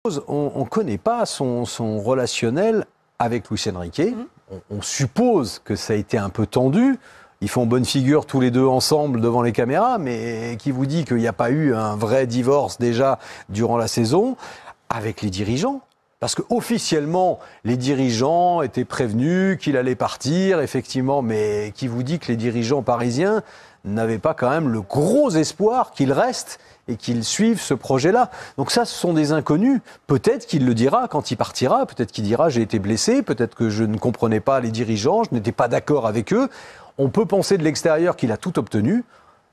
On ne connaît pas son relationnel avec Luis Enrique. On suppose que ça a été un peu tendu. Ils font bonne figure tous les deux ensemble devant les caméras, mais qui vous dit qu'il n'y a pas eu un vrai divorce déjà durant la saison avec les dirigeants ? Parce qu'officiellement, les dirigeants étaient prévenus qu'il allait partir, effectivement, mais qui vous dit que les dirigeants parisiens n'avaient pas quand même le gros espoir qu'il reste et qu'il suive ce projet-là. Donc ça, ce sont des inconnus. Peut-être qu'il le dira quand il partira, peut-être qu'il dira « j'ai été blessé », peut-être que je ne comprenais pas les dirigeants, je n'étais pas d'accord avec eux. On peut penser de l'extérieur qu'il a tout obtenu.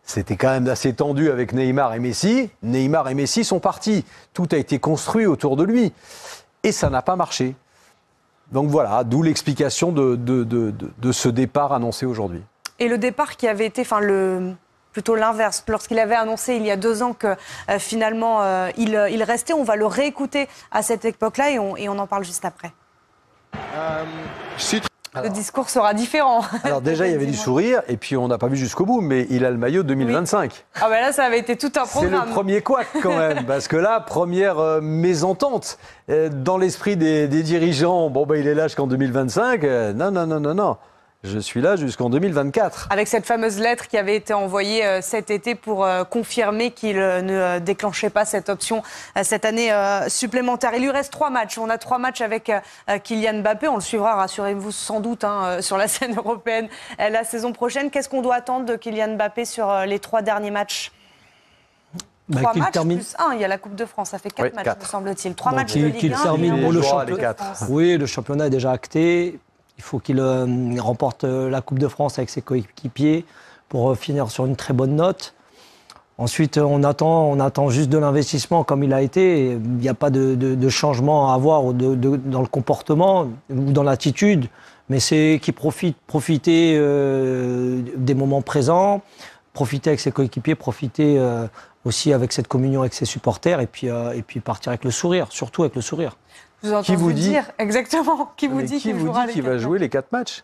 C'était quand même assez tendu avec Neymar et Messi. Neymar et Messi sont partis. Tout a été construit autour de lui. Et ça n'a pas marché. Donc voilà, d'où l'explication de ce départ annoncé aujourd'hui. Et le départ qui avait été, plutôt l'inverse, lorsqu'il avait annoncé il y a 2 ans que finalement il restait, on va le réécouter à cette époque-là et on en parle juste après. Le discours sera différent. Alors déjà, il y avait du sourire, et puis on n'a pas vu jusqu'au bout, mais il a le maillot 2025. Oui. Ah ben là, ça avait été tout un programme. C'est le premier couac quand même, parce que là, première mésentente dans l'esprit des dirigeants. Bon, il est là jusqu'en 2025. Non. Je suis là jusqu'en 2024. Avec cette fameuse lettre qui avait été envoyée cet été pour confirmer qu'il ne déclenchait pas cette option cette année supplémentaire. Il lui reste 3 matchs. On a 3 matchs avec Kylian Mbappé. On le suivra, rassurez-vous, sans doute sur la scène européenne la saison prochaine. Qu'est-ce qu'on doit attendre de Kylian Mbappé sur les 3 derniers matchs? 3 matchs plus 1, il y a la Coupe de France, ça fait 4 matchs, me semble-t-il. 3 matchs de Ligue 1. Termine pour le championnat. Oui, le championnat est déjà acté. Il faut qu'il remporte la Coupe de France avec ses coéquipiers pour finir sur une très bonne note. Ensuite, on attend juste de l'investissement comme il a été. Il n'y a pas de changement à avoir dans le comportement ou dans l'attitude, mais c'est qu'il profiter des moments présents, profiter avec ses coéquipiers, profiter aussi avec cette communion avec ses supporters et puis partir avec le sourire, surtout avec le sourire. Qui vous dit exactement? Qui vous dit qu'il va jouer les 4 matchs?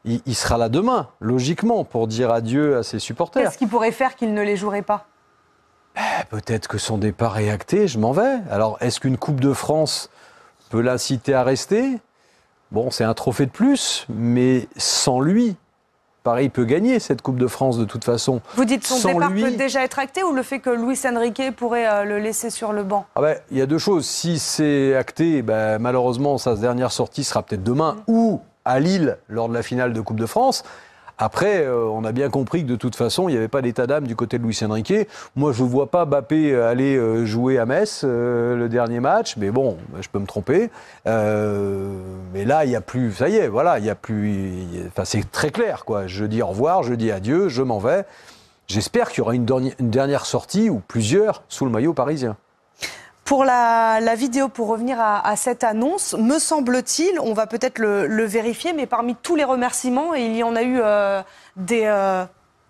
Il sera là demain, logiquement, pour dire adieu à ses supporters. Qu'est-ce qui pourrait faire qu'il ne les jouerait pas? Peut-être que son départ est acté, je m'en vais. Alors, est-ce qu'une Coupe de France peut l'inciter à rester? Bon, c'est un trophée de plus, mais sans lui, pareil, il peut gagner cette Coupe de France de toute façon. Vous dites son départ peut déjà être acté ou le fait que Luis Enrique pourrait le laisser sur le banc? Il y a 2 choses. Si c'est acté, malheureusement, sa dernière sortie sera peut-être demain ou à Lille lors de la finale de Coupe de France. Après, on a bien compris que de toute façon, il n'y avait pas d'état d'âme du côté de Luis Enrique. Moi, je ne vois pas Mbappé aller jouer à Metz le dernier match, mais bon, je peux me tromper. Mais là, il n'y a plus, ça y est, voilà, il n'y a plus. C'est très clair, quoi. Je dis au revoir, je dis adieu, je m'en vais. J'espère qu'il y aura une dernière sortie ou plusieurs sous le maillot parisien. Pour la vidéo, pour revenir à cette annonce, me semble-t-il, on va peut-être le vérifier, mais parmi tous les remerciements, et il y en a eu des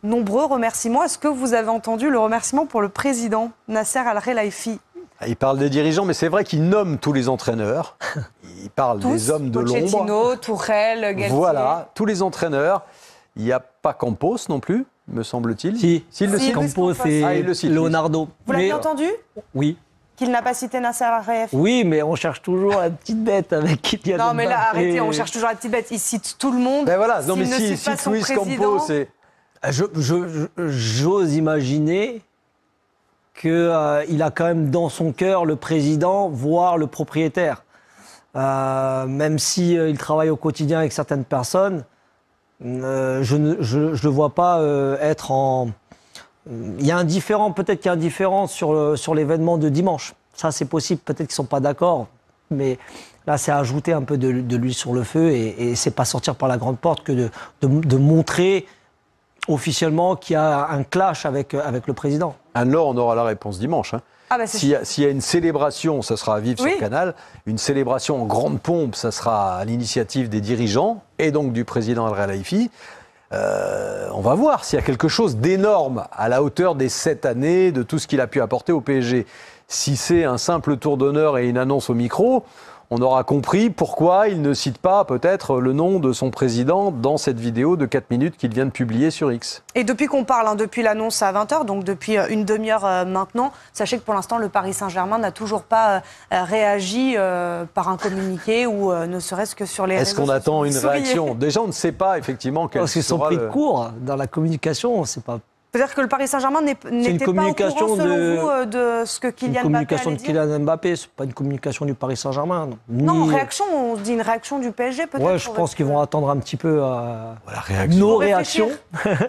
nombreux remerciements, est-ce que vous avez entendu le remerciement pour le président Nasser Al-Khelaifi? Il parle des dirigeants, mais c'est vrai qu'il nomme tous les entraîneurs. Il parle des hommes de l'ombre. Pochettino, Tourelle, Galtier. Voilà, tous les entraîneurs. Il n'y a pas Campos non plus, me semble-il. Si, le Campos et Leonardo. Vous l'avez entendu? Oui. Qu'il n'a pas cité Nasser Al-Khelaifi? Oui, mais on cherche toujours la petite bête avec Kylian Mbappé. Non, mais là, arrêtez, on cherche toujours la petite bête. Il cite tout le monde. Voilà, non, mais si Luis Campos, c'est... J'ose imaginer qu'il a quand même dans son cœur le président, voire le propriétaire. Même s'il travaille au quotidien avec certaines personnes, je ne le vois pas être en... Il y a peut-être qu'il y a un différent sur l'événement de dimanche. Ça, c'est possible. Peut-être qu'ils ne sont pas d'accord. Mais là, c'est ajouter un peu de l'huile sur le feu et c'est pas sortir par la grande porte que de montrer officiellement qu'il y a un clash avec le président. Alors, on aura la réponse dimanche. S'il y a une célébration, ça sera à vivre sur Canal. Une célébration en grande pompe, ça sera à l'initiative des dirigeants et donc du président Al-Khelaifi. On va voir s'il y a quelque chose d'énorme à la hauteur des 7 années, de tout ce qu'il a pu apporter au PSG. Si c'est un simple tour d'honneur et une annonce au micro, on aura compris pourquoi il ne cite pas peut-être le nom de son président dans cette vidéo de 4 minutes qu'il vient de publier sur X. Et depuis qu'on parle, depuis l'annonce à 20h, donc depuis une demi-heure maintenant, sachez que pour l'instant, le Paris Saint-Germain n'a toujours pas réagi par un communiqué ou ne serait-ce que sur les réseaux sociaux. Est-ce qu'on attend une réaction? Déjà, on ne sait pas effectivement quel sera... Parce qu'ils sont pris de court dans la communication, c'est pas... C'est-à-dire que le Paris Saint-Germain n'était pas au courant, selon vous, de ce que Kylian Mbappé allait dire? Une communication de Kylian Mbappé, c'est pas une communication du Paris Saint-Germain. Non, réaction, on dit une réaction du PSG peut-être. Ouais, je pense qu'ils vont attendre un petit peu nos réactions.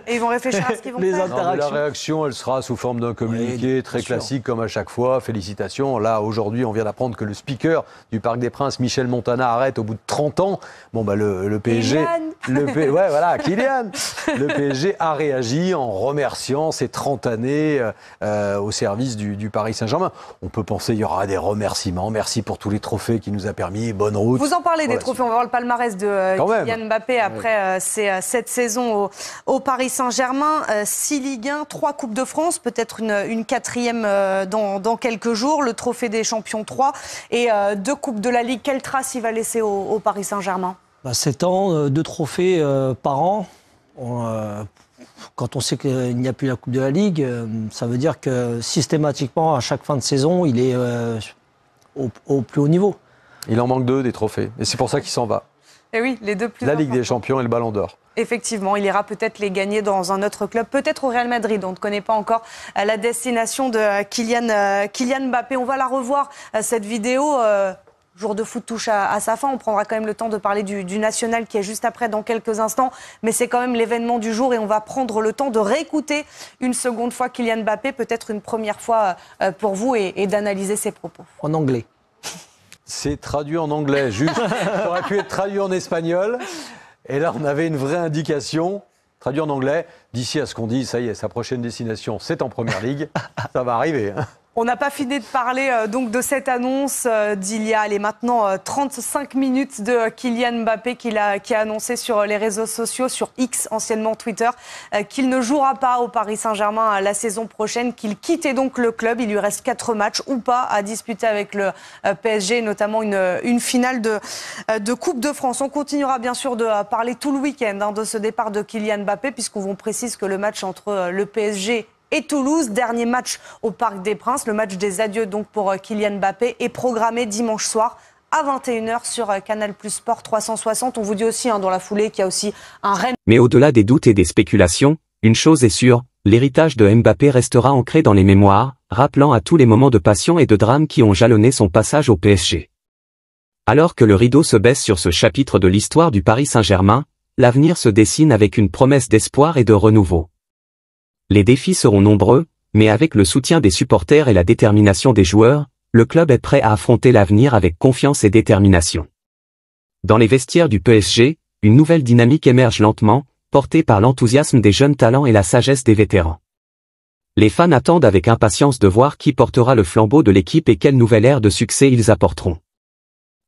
Et ils vont réfléchir à ce qu'ils vont faire. Non, la réaction, elle sera sous forme d'un communiqué très classique comme à chaque fois. Félicitations. Là, aujourd'hui, on vient d'apprendre que le speaker du Parc des Princes, Michel Montana, arrête au bout de 30 ans. Bon, bah, le PSG... Ouais, voilà, Kylian. Le PSG a réagi en remerciant ces 30 années au service du Paris Saint-Germain. On peut penser qu'il y aura des remerciements. Merci pour tous les trophées qu'il nous a permis. Bonne route. Vous en parlez des trophées. On va voir le palmarès de Kylian Mbappé après cette saison au Paris Saint-Germain. 6 Ligue 1, 3 Coupes de France, peut-être une quatrième dans quelques jours. Le trophée des champions 3 et 2 Coupes de la Ligue. Quelle trace il va laisser au Paris Saint-Germain? 7 ans, 2 trophées par an. Quand on sait qu'il n'y a plus la Coupe de la Ligue, ça veut dire que systématiquement, à chaque fin de saison, il est au plus haut niveau. Il en manque 2 des trophées. Et c'est pour ça qu'il s'en va. Et oui, les 2 plus La Ligue des Champions et le Ballon d'Or. Effectivement, il ira peut-être les gagner dans un autre club, peut-être au Real Madrid. On ne connaît pas encore la destination de Kylian Mbappé. On va la revoir, cette vidéo. Jour de foot touche à sa fin. On prendra quand même le temps de parler du national qui est juste après dans quelques instants. Mais c'est quand même l'événement du jour et on va prendre le temps de réécouter une seconde fois Kylian Mbappé, peut-être une première fois pour vous et d'analyser ses propos. En anglais. C'est traduit en anglais, juste. Ça aurait pu être traduit en espagnol. Et là, on avait une vraie indication. Traduit en anglais. D'ici à ce qu'on dit, ça y est, sa prochaine destination, c'est en Première Ligue. Ça va arriver. On n'a pas fini de parler donc de cette annonce d'il y a maintenant 35 minutes de Kylian Mbappé qui a annoncé sur les réseaux sociaux, sur X, anciennement Twitter, qu'il ne jouera pas au Paris Saint-Germain la saison prochaine, qu'il quittait donc le club. Il lui reste 4 matchs ou pas à disputer avec le PSG, notamment une finale de Coupe de France. On continuera bien sûr de parler tout le week-end de ce départ de Kylian Mbappé, puisqu'on vous précise que le match entre le PSG et Toulouse, dernier match au Parc des Princes, le match des adieux donc pour Kylian Mbappé, est programmé dimanche soir à 21h sur Canal+ Sport 360. On vous dit aussi dans la foulée qu'il y a aussi un Rennes. Mais au-delà des doutes et des spéculations, une chose est sûre, l'héritage de Mbappé restera ancré dans les mémoires, rappelant à tous les moments de passion et de drame qui ont jalonné son passage au PSG. Alors que le rideau se baisse sur ce chapitre de l'histoire du Paris Saint-Germain, l'avenir se dessine avec une promesse d'espoir et de renouveau. Les défis seront nombreux, mais avec le soutien des supporters et la détermination des joueurs, le club est prêt à affronter l'avenir avec confiance et détermination. Dans les vestiaires du PSG, une nouvelle dynamique émerge lentement, portée par l'enthousiasme des jeunes talents et la sagesse des vétérans. Les fans attendent avec impatience de voir qui portera le flambeau de l'équipe et quelle nouvelle ère de succès ils apporteront.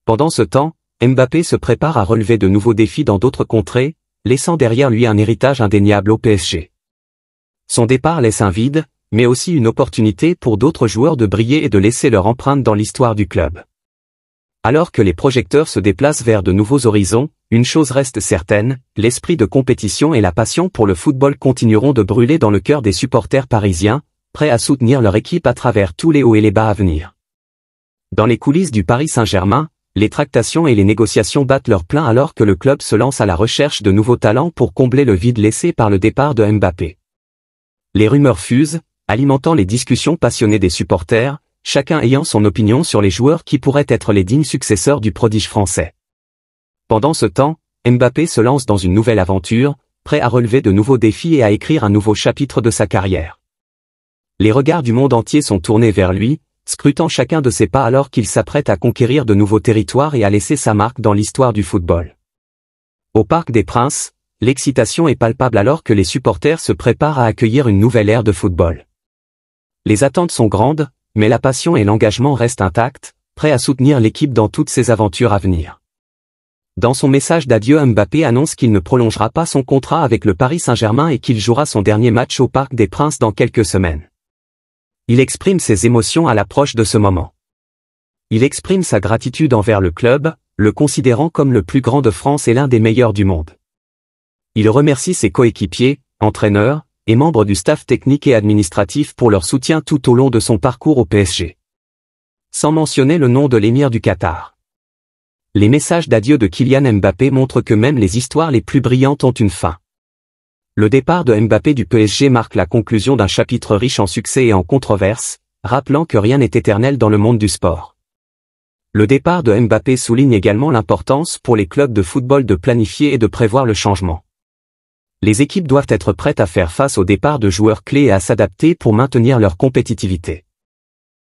Pendant ce temps, Mbappé se prépare à relever de nouveaux défis dans d'autres contrées, laissant derrière lui un héritage indéniable au PSG. Son départ laisse un vide, mais aussi une opportunité pour d'autres joueurs de briller et de laisser leur empreinte dans l'histoire du club. Alors que les projecteurs se déplacent vers de nouveaux horizons, une chose reste certaine, l'esprit de compétition et la passion pour le football continueront de brûler dans le cœur des supporters parisiens, prêts à soutenir leur équipe à travers tous les hauts et les bas à venir. Dans les coulisses du Paris Saint-Germain, les tractations et les négociations battent leur plein alors que le club se lance à la recherche de nouveaux talents pour combler le vide laissé par le départ de Mbappé. Les rumeurs fusent, alimentant les discussions passionnées des supporters, chacun ayant son opinion sur les joueurs qui pourraient être les dignes successeurs du prodige français. Pendant ce temps, Mbappé se lance dans une nouvelle aventure, prêt à relever de nouveaux défis et à écrire un nouveau chapitre de sa carrière. Les regards du monde entier sont tournés vers lui, scrutant chacun de ses pas alors qu'il s'apprête à conquérir de nouveaux territoires et à laisser sa marque dans l'histoire du football. Au Parc des Princes, l'excitation est palpable alors que les supporters se préparent à accueillir une nouvelle ère de football. Les attentes sont grandes, mais la passion et l'engagement restent intacts, prêts à soutenir l'équipe dans toutes ses aventures à venir. Dans son message d'adieu, Mbappé annonce qu'il ne prolongera pas son contrat avec le Paris Saint-Germain et qu'il jouera son dernier match au Parc des Princes dans quelques semaines. Il exprime ses émotions à l'approche de ce moment. Il exprime sa gratitude envers le club, le considérant comme le plus grand de France et l'un des meilleurs du monde. Il remercie ses coéquipiers, entraîneurs, et membres du staff technique et administratif pour leur soutien tout au long de son parcours au PSG. Sans mentionner le nom de l'émir du Qatar. Les messages d'adieu de Kylian Mbappé montrent que même les histoires les plus brillantes ont une fin. Le départ de Mbappé du PSG marque la conclusion d'un chapitre riche en succès et en controverses, rappelant que rien n'est éternel dans le monde du sport. Le départ de Mbappé souligne également l'importance pour les clubs de football de planifier et de prévoir le changement. Les équipes doivent être prêtes à faire face au départ de joueurs clés et à s'adapter pour maintenir leur compétitivité.